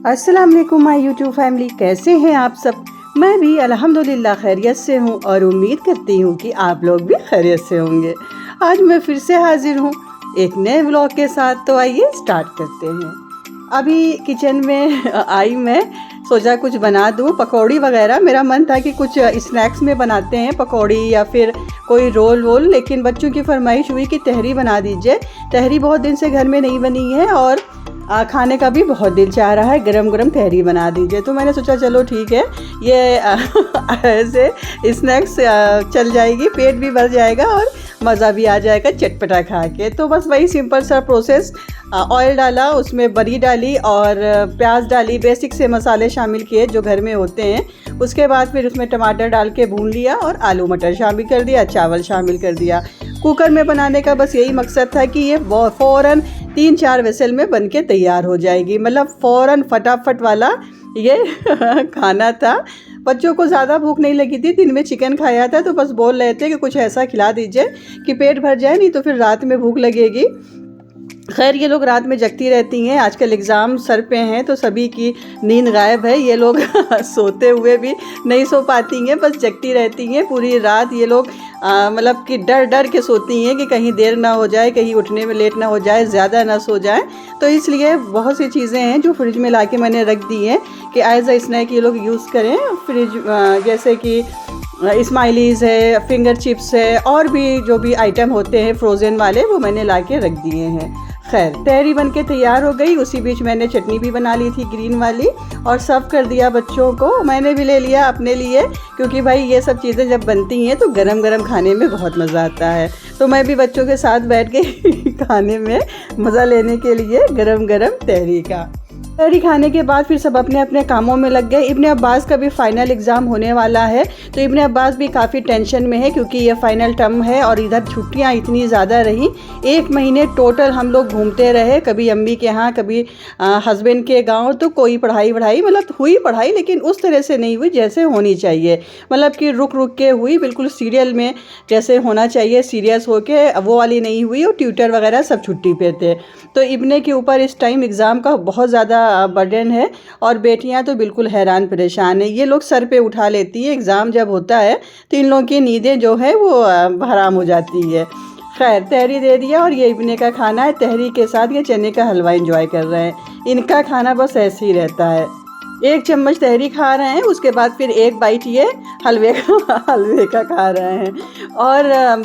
अस्सलाम वालेकुम my YouTube family, कैसे हैं आप सब। मैं भी अल्हम्दुलिल्लाह खैरियत से हूँ और उम्मीद करती हूँ कि आप लोग भी खैरियत से होंगे। आज मैं फिर से हाजिर हूँ एक नए व्लॉग के साथ। तो आइए स्टार्ट करते हैं। अभी किचन में आई मैं, सोचा कुछ बना दूँ पकौड़ी वगैरह। मेरा मन था कि कुछ स्नैक्स में बनाते हैं पकौड़ी या फिर कोई रोल वोल, लेकिन बच्चों की फरमाइश हुई कि तहरी बना दीजिए। तहरी बहुत दिन से घर में नहीं बनी है और खाने का भी बहुत दिल चाह रहा है, गरम गरम तहरी बना दीजिए। तो मैंने सोचा चलो ठीक है, ये ऐसे स्नैक्स चल जाएगी, पेट भी भर जाएगा और मज़ा भी आ जाएगा चटपटा खा के। तो बस वही सिंपल सा प्रोसेस, ऑयल डाला, उसमें बड़ी डाली और प्याज डाली, बेसिक से मसाले शामिल किए जो घर में होते हैं। उसके बाद फिर उसमें टमाटर डाल के भून लिया और आलू मटर शामिल कर दिया, चावल शामिल कर दिया। कुकर में बनाने का बस यही मकसद था कि ये फ़ौरन 3-4 विसल में बन के तैयार हो जाएगी, मतलब फ़ौरन फटाफट वाला ये खाना था। बच्चों को ज़्यादा भूख नहीं लगी थी, दिन में चिकन खाया था, तो बस बोल रहे थे कि कुछ ऐसा खिला दीजिए कि पेट भर जाए, नहीं तो फिर रात में भूख लगेगी। खैर ये लोग रात में जगती रहती हैं, आजकल एग्ज़ाम सर पे हैं तो सभी की नींद गायब है। ये लोग सोते हुए भी नहीं सो पाती हैं, बस जगती रहती हैं पूरी रात। ये लोग मतलब कि डर डर के सोती हैं कि कहीं देर ना हो जाए, कहीं उठने में लेट ना हो जाए, ज़्यादा ना सो जाए। तो इसलिए बहुत सी चीज़ें हैं जो फ्रिज में लाके मैंने रख दी हैं कि एज अ स्नैक ये लोग यूज़ करें। फ्रिज जैसे कि स्माइलीज़ है, फिंगर चिप्स है, और भी जो भी आइटम होते हैं फ्रोज़न वाले, वो मैंने ला के रख दिए हैं। खैर तहरी बन के तैयार हो गई। उसी बीच मैंने चटनी भी बना ली थी ग्रीन वाली और सर्व कर दिया बच्चों को। मैंने भी ले लिया अपने लिए, क्योंकि भाई ये सब चीज़ें जब बनती हैं तो गरम गरम खाने में बहुत मज़ा आता है। तो मैं भी बच्चों के साथ बैठ के खाने में मज़ा लेने के लिए गरम गरम तहरी का। तहरी खाने के बाद फिर सब अपने अपने कामों में लग गए। इब्ने अब्बास का भी फ़ाइनल एग्ज़ाम होने वाला है, तो इब्ने अब्बास भी काफ़ी टेंशन में है, क्योंकि ये फ़ाइनल टर्म है और इधर छुट्टियां इतनी ज़्यादा रहीं। 1 महीने टोटल हम लोग घूमते रहे, कभी अम्मी के यहाँ, कभी हस्बैंड के गांव। तो कोई पढ़ाई मतलब हुई पढ़ाई, लेकिन उस तरह से नहीं हुई जैसे होनी चाहिए, मतलब कि रुक रुक के हुई, बिल्कुल सीरियल में जैसे होना चाहिए सीरियस होके, वो वाली नहीं हुई। और ट्यूटर वगैरह सब छुट्टी पे थे, तो इब्ने के ऊपर इस टाइम एग्ज़ाम का बहुत ज़्यादा बर्डन है और बेटियां तो बिल्कुल हैरान परेशान है। ये लोग सर पे उठा लेती हैं, एग्ज़ाम जब होता है तो इन लोगों की नींदें जो है वो हराम हो जाती है। खैर तहरी दे दिया और ये इब्ने का खाना है। तहरी के साथ ये चने का हलवा एंजॉय कर रहे हैं। इनका खाना बस ऐसे ही रहता है, 1 चम्मच तहरी खा रहे हैं, उसके बाद फिर 1 बाइट ये हलवे का खा रहे हैं। और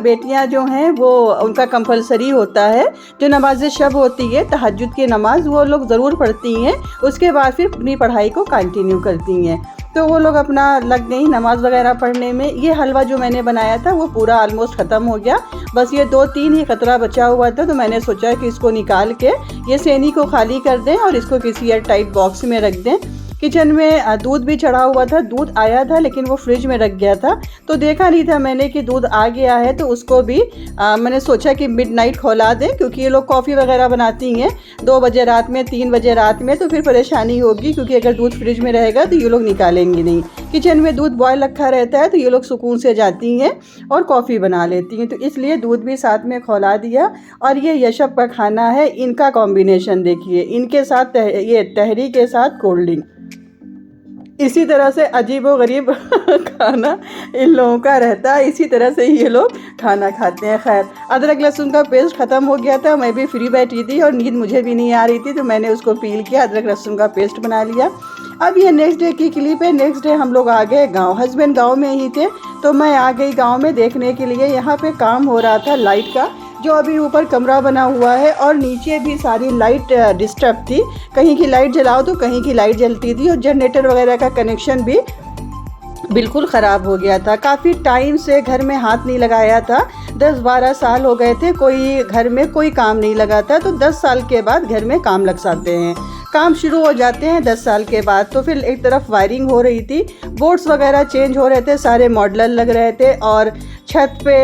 बेटियां जो हैं वो, उनका कंपलसरी होता है, जो नमाज शब होती है तहज्जुद की नमाज, वो लोग ज़रूर पढ़ती हैं। उसके बाद फिर अपनी पढ़ाई को कंटिन्यू करती हैं। तो वो लोग अपना लग गई नमाज़ वगैरह पढ़ने में। ये हलवा जो मैंने बनाया था वो पूरा ऑलमोस्ट ख़त्म हो गया, बस ये 2-3 ही कतरा बचा हुआ था। तो मैंने सोचा कि इसको निकाल के ये सेनी को खाली कर दें और इसको किसी एयर टाइट बॉक्स में रख दें। किचन में दूध भी चढ़ा हुआ था, दूध आया था लेकिन वो फ्रिज में रख गया था, तो देखा नहीं था मैंने कि दूध आ गया है। तो उसको भी मैंने सोचा कि मिडनाइट खौला दें, क्योंकि ये लोग कॉफ़ी वगैरह बनाती हैं 2 बजे रात में, 3 बजे रात में, तो फिर परेशानी होगी, क्योंकि अगर दूध फ्रिज में रहेगा तो ये लोग निकालेंगे नहीं। किचन में दूध बॉयल रखा रहता है तो ये लोग सुकून से जाती हैं और कॉफ़ी बना लेती हैं। तो इसलिए दूध भी साथ में खौला दिया। और ये यशब का खाना है, इनका कॉम्बिनेशन देखिए, इनके साथ ये तहरी के साथ कोल्ड ड्रिंक। इसी तरह से अजीब व गरीब खाना इन लोगों का रहता है, इसी तरह से ये लोग खाना खाते हैं। खैर अदरक लहसुन का पेस्ट ख़त्म हो गया था, मैं भी फ्री बैठी थी और नींद मुझे भी नहीं आ रही थी, तो मैंने उसको पील किया, अदरक लहसुन का पेस्ट बना लिया। अब ये नेक्स्ट डे की क्लिप है। नेक्स्ट डे हम लोग आ गए गाँव, हस्बैंड गाँव में ही थे, तो मैं आ गई गाँव में देखने के लिए। यहाँ पे काम हो रहा था लाइट का, जो अभी ऊपर कमरा बना हुआ है और नीचे भी सारी लाइट डिस्टर्ब थी। कहीं की लाइट जलाओ तो कहीं की लाइट जलती थी, और जनरेटर वगैरह का कनेक्शन भी बिल्कुल ख़राब हो गया था। काफ़ी टाइम से घर में हाथ नहीं लगाया था, 10-12 साल हो गए थे कोई घर में कोई काम नहीं लगा था। तो 10 साल के बाद घर में काम लग जाते हैं, काम शुरू हो जाते हैं 10 साल के बाद। तो फिर एक तरफ वायरिंग हो रही थी, बोर्ड्स वगैरह चेंज हो रहे थे, सारे मॉडलर लग रहे थे और छत पे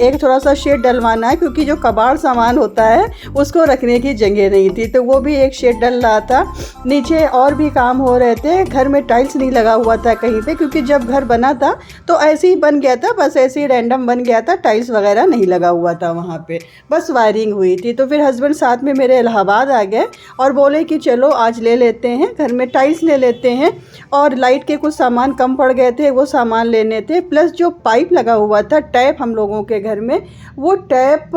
एक थोड़ा सा शेड डलवाना है, क्योंकि जो कबाड़ सामान होता है उसको रखने की जगह नहीं थी, तो वो भी एक शेड डल रहा था। नीचे और भी काम हो रहे थे, घर में टाइल्स नहीं लगा हुआ था कहीं पे, क्योंकि जब घर बना था तो ऐसे ही बन गया था, बस ऐसे ही रैंडम बन गया था, टाइल्स वगैरह नहीं लगा हुआ था वहाँ पे, बस वायरिंग हुई थी। तो फिर हस्बैंड साथ में मेरे इलाहाबाद आ गए और बोले कि चलो आज ले लेते हैं, घर में टाइल्स ले लेते हैं, और लाइट के कुछ सामान कम पड़ गए थे, वो सामान लेने थे, प्लस जो पाइप लगा हुआ था, टैप हम लोगों के घर में, वो टैप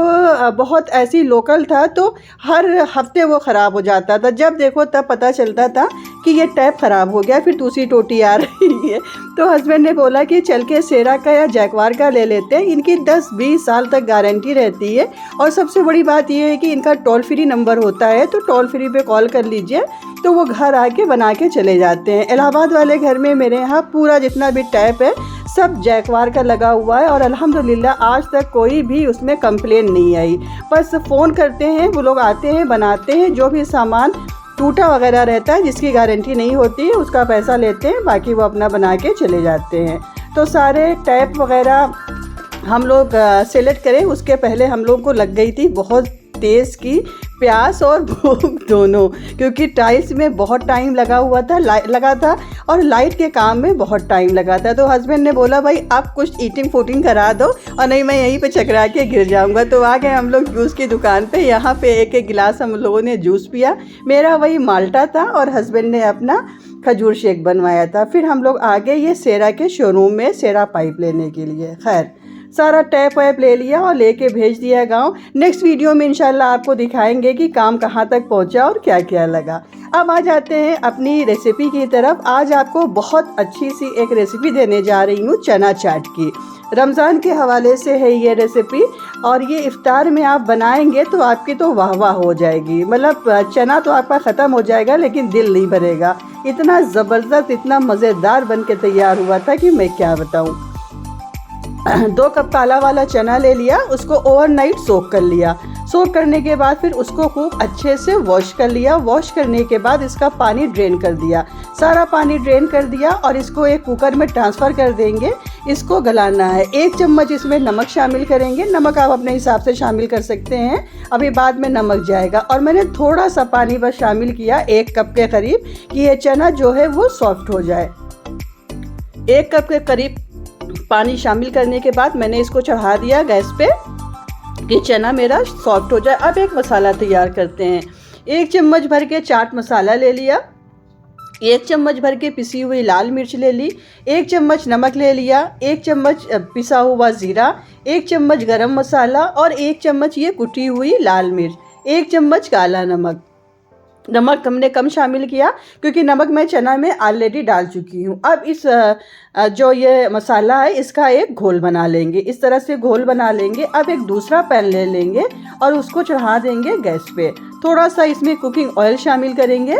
बहुत ऐसी लोकल था, तो हर हफ्ते वो ख़राब हो जाता था। जब देखो तब पता चलता था कि ये टैप ख़राब हो गया, फिर दूसरी टोटी आ रही है। तो हस्बैंड ने बोला कि चल के सेरा का या जैकवार का ले लेते हैं, इनकी 10-20 साल तक गारंटी रहती है, और सबसे बड़ी बात ये है कि इनका टोल फ्री नंबर होता है, तो टोल फ्री पे कॉल कर लीजिए तो वो घर आके बना के चले जाते हैं। इलाहाबाद वाले घर में मेरे यहाँ पूरा जितना भी टैप है सब जैकवार का लगा हुआ है, और अल्हम्दुलिल्लाह आज तक कोई भी उसमें कंप्लेन नहीं आई। बस फ़ोन करते हैं, वो लोग आते हैं, बनाते हैं, जो भी सामान टूटा वगैरह रहता है जिसकी गारंटी नहीं होती है उसका पैसा लेते हैं, बाकी वो अपना बना के चले जाते हैं। तो सारे टैप वगैरह हम लोग सेलेक्ट करें उसके पहले हम लोग को लग गई थी बहुत तेज़ की प्यास और भूख दोनों, क्योंकि टाइल्स में बहुत टाइम लगा हुआ था, लगा था, और लाइट के काम में बहुत टाइम लगा था। तो हस्बैंड ने बोला भाई आप कुछ ईटिंग फूटिंग करा दो, और नहीं मैं यहीं पे चकरा के गिर जाऊंगा। तो आ गए हम लोग जूस की दुकान पे, यहाँ पे एक एक गिलास हम लोगों ने जूस पिया। मेरा वही माल्टा था और हस्बैंड ने अपना खजूर शेक बनवाया था। फिर हम लोग आ गए ये सेरा के शोरूम में सेरा पाइप लेने के लिए। खैर सारा टैप वैप ले लिया और लेके भेज दिया गांव। नेक्स्ट वीडियो में इंशाल्लाह आपको दिखाएंगे कि काम कहाँ तक पहुँचा और क्या क्या लगा। अब आ जाते हैं अपनी रेसिपी की तरफ। आज आपको बहुत अच्छी सी एक रेसिपी देने जा रही हूँ चना चाट की। रमज़ान के हवाले से है ये रेसिपी, और ये इफ्तार में आप बनाएंगे तो आपकी तो वाह वाह हो जाएगी। मतलब चना तो आपका ख़त्म हो जाएगा लेकिन दिल नहीं भरेगा, इतना ज़बरदस्त इतना मज़ेदार बन के तैयार हुआ था कि मैं क्या बताऊँ। 2 कप काला वाला चना ले लिया, उसको ओवरनाइट सोक कर लिया। सोक करने के बाद फिर उसको खूब अच्छे से वॉश कर लिया। वॉश करने के बाद इसका पानी ड्रेन कर दिया, सारा पानी ड्रेन कर दिया, और इसको एक कुकर में ट्रांसफ़र कर देंगे। इसको गलाना है। 1 चम्मच इसमें नमक शामिल करेंगे, नमक आप अपने हिसाब से शामिल कर सकते हैं, अभी बाद में नमक जाएगा। और मैंने थोड़ा सा पानी बस शामिल किया 1 कप के करीब, कि ये चना जो है वो सॉफ्ट हो जाए। 1 कप के करीब पानी शामिल करने के बाद मैंने इसको चढ़ा दिया गैस पे कि चना मेरा सॉफ्ट हो जाए। अब एक मसाला तैयार करते हैं। 1 चम्मच भर के चाट मसाला ले लिया, 1 चम्मच भर के पिसी हुई लाल मिर्च ले ली, 1 चम्मच नमक ले लिया, 1 चम्मच पिसा हुआ ज़ीरा, 1 चम्मच गरम मसाला, और 1 चम्मच ये कुटी हुई लाल मिर्च, 1 चम्मच काला नमक। नमक हमने कम शामिल किया क्योंकि नमक मैं चना में ऑलरेडी डाल चुकी हूँ। अब इस जो ये मसाला है इसका एक घोल बना लेंगे, इस तरह से घोल बना लेंगे। अब एक दूसरा पैन ले लेंगे और उसको चढ़ा देंगे गैस पे। थोड़ा सा इसमें कुकिंग ऑयल शामिल करेंगे,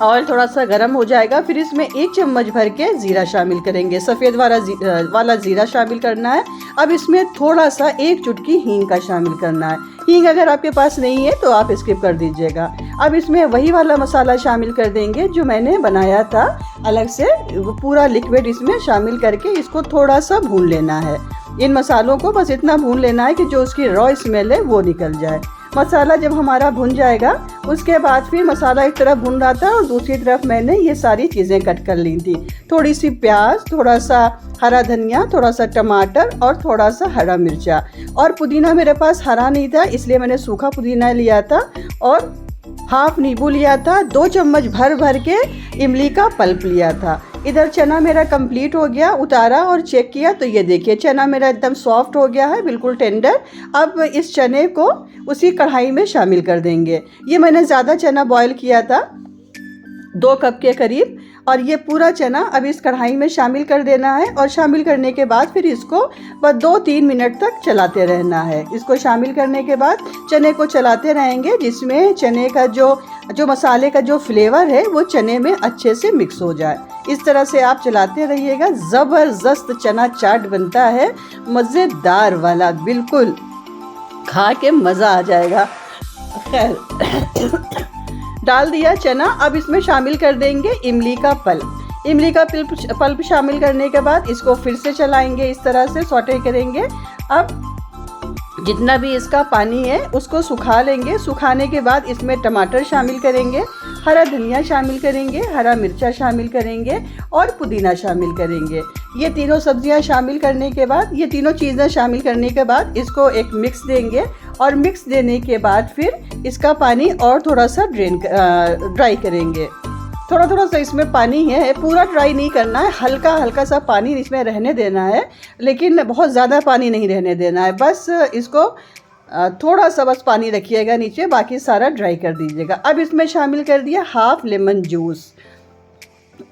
ऑयल थोड़ा सा गर्म हो जाएगा, फिर इसमें 1 चम्मच भर के ज़ीरा शामिल करेंगे, सफ़ेद वाला ज़ीरा शामिल करना है। अब इसमें थोड़ा सा 1 चुटकी हींग का शामिल करना है। हींग अगर आपके पास नहीं है तो आप स्किप कर दीजिएगा। अब इसमें वही वाला मसाला शामिल कर देंगे जो मैंने बनाया था अलग से, वो पूरा लिक्विड इसमें शामिल करके इसको थोड़ा सा भून लेना है। इन मसालों को बस इतना भून लेना है कि जो उसकी रॉ स्मेल है वो निकल जाए। मसाला जब हमारा भुन जाएगा उसके बाद फिर मसाला एक तरफ भुन रहा था और दूसरी तरफ मैंने ये सारी चीज़ें कट कर ली थी। थोड़ी सी प्याज, थोड़ा सा हरा धनिया, थोड़ा सा टमाटर और थोड़ा सा हरा मिर्चा, और पुदीना मेरे पास हरा नहीं था इसलिए मैंने सूखा पुदीना लिया था, और हाफ नींबू लिया था, 2 चम्मच भर के इमली का पल्प लिया था। इधर चना मेरा कंप्लीट हो गया, उतारा और चेक किया तो ये देखिए चना मेरा एकदम सॉफ्ट हो गया है, बिल्कुल टेंडर। अब इस चने को उसी कढ़ाई में शामिल कर देंगे। ये मैंने ज़्यादा चना बॉईल किया था, 2 कप के करीब, और ये पूरा चना अब इस कढ़ाई में शामिल कर देना है। और शामिल करने के बाद फिर इसको बस 2-3 मिनट तक चलाते रहना है। इसको शामिल करने के बाद चने को चलाते रहेंगे जिसमें चने का जो मसाले का जो फ्लेवर है वो चने में अच्छे से मिक्स हो जाए। इस तरह से आप चलाते रहिएगा, ज़बरदस्त चना चाट बनता है, मज़ेदार वाला, बिल्कुल खा के मज़ा आ जाएगा। खैर डाल दिया चना, अब इसमें शामिल कर देंगे इमली का पल्प। इमली का पल्प शामिल करने के बाद इसको फिर से चलाएंगे, इस तरह से सौटे करेंगे। अब जितना भी इसका पानी है उसको सुखा लेंगे। सुखाने के बाद इसमें टमाटर शामिल करेंगे, हरा धनिया शामिल करेंगे, हरा मिर्चा शामिल करेंगे और पुदीना शामिल करेंगे। ये तीनों सब्जियां शामिल करने के बाद, ये तीनों चीज़ें शामिल करने के बाद इसको एक मिक्स देंगे और मिक्स देने के बाद फिर इसका पानी और थोड़ा सा ड्राई करेंगे। थोड़ा थोड़ा सा इसमें पानी है, पूरा ड्राई नहीं करना है, हल्का हल्का सा पानी इसमें रहने देना है, लेकिन बहुत ज़्यादा पानी नहीं रहने देना है। बस इसको थोड़ा सा बस पानी रखिएगा नीचे, बाकी सारा ड्राई कर दीजिएगा। अब इसमें शामिल कर दिया हाफ लेमन जूस।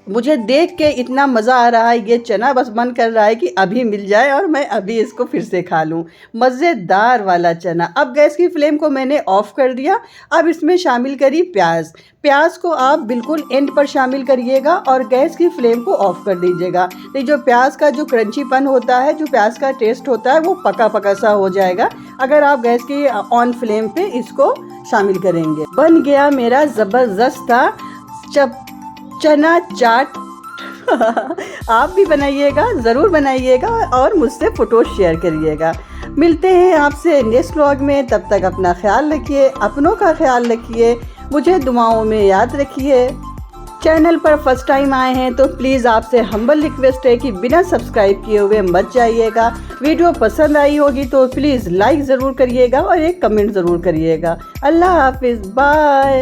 मुझे देख के इतना मज़ा आ रहा है, ये चना बस मन कर रहा है कि अभी मिल जाए और मैं अभी इसको फिर से खा लूँ। मज़ेदार वाला चना। अब गैस की फ्लेम को मैंने ऑफ़ कर दिया। अब इसमें शामिल करी प्याज। प्याज को आप बिल्कुल एंड पर शामिल करिएगा और गैस की फ्लेम को ऑफ़ कर दीजिएगा। नहीं, जो प्याज का जो क्रंचीपन होता है, जो प्याज का टेस्ट होता है, वो पका पका सा हो जाएगा अगर आप गैस की ऑन फ्लेम पे इसको शामिल करेंगे। बन गया मेरा ज़बरदस्त था चना चाट। आप भी बनाइएगा, ज़रूर बनाइएगा और मुझसे फ़ोटो शेयर करिएगा। मिलते हैं आपसे नेक्स्ट व्लॉग में। तब तक अपना ख्याल रखिए, अपनों का ख्याल रखिए, मुझे दुआओं में याद रखिए। चैनल पर फर्स्ट टाइम आए हैं तो प्लीज़ आपसे हम्बल रिक्वेस्ट है कि बिना सब्सक्राइब किए हुए मत जाइएगा। वीडियो पसंद आई होगी तो प्लीज़ लाइक ज़रूर करिएगा और एक कमेंट ज़रूर करिएगा। अल्लाह हाफिज़, बाय।